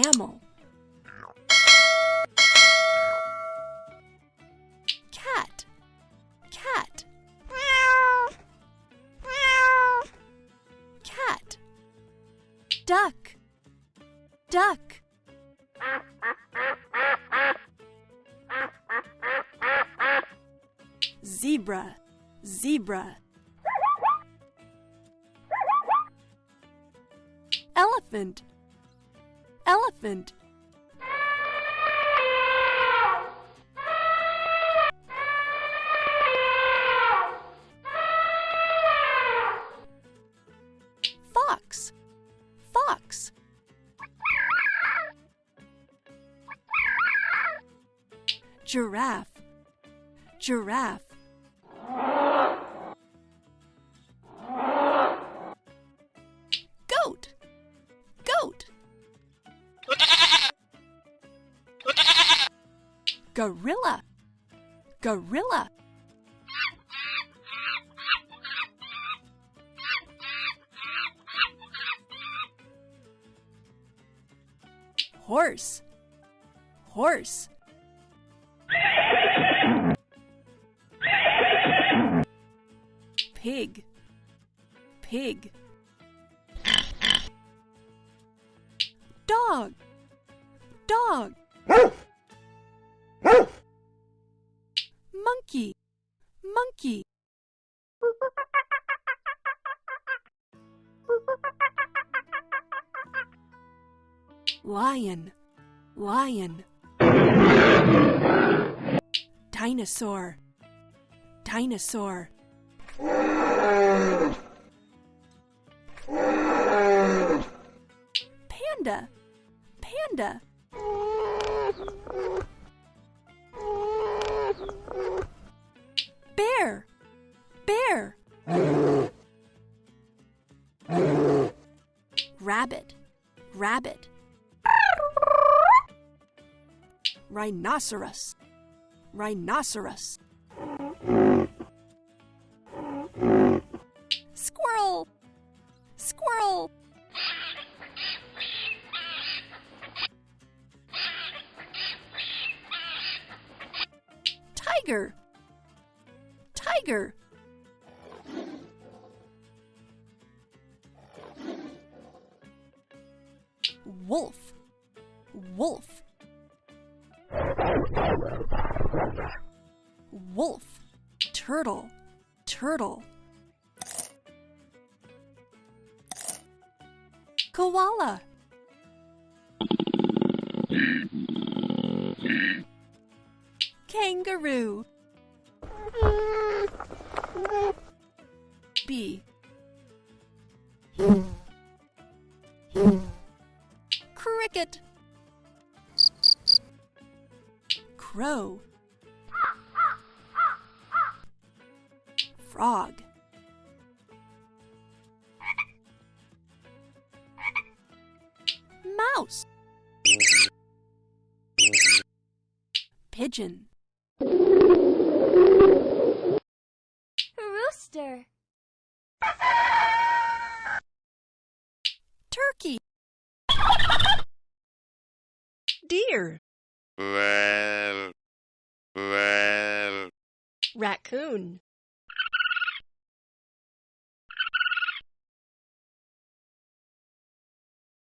camel, cat, cat, cat, duck, duck, zebra, zebra, elephant, elephant, fox, fox, giraffe, giraffe, goat, goat, gorilla, gorilla, horse, horse, pig, pig, dog, dog, monkey, monkey, lion, lion, dinosaur, dinosaur, panda, panda, bear, bear, rabbit, rabbit, rhinoceros, rhinoceros, squirrel, squirrel, tiger, tiger, wolf, wolf, wolf, turtle, turtle, koala, kangaroo, bee, cricket, crow, frog, mouse, pigeon, Rooster. turkey, deer, raccoon,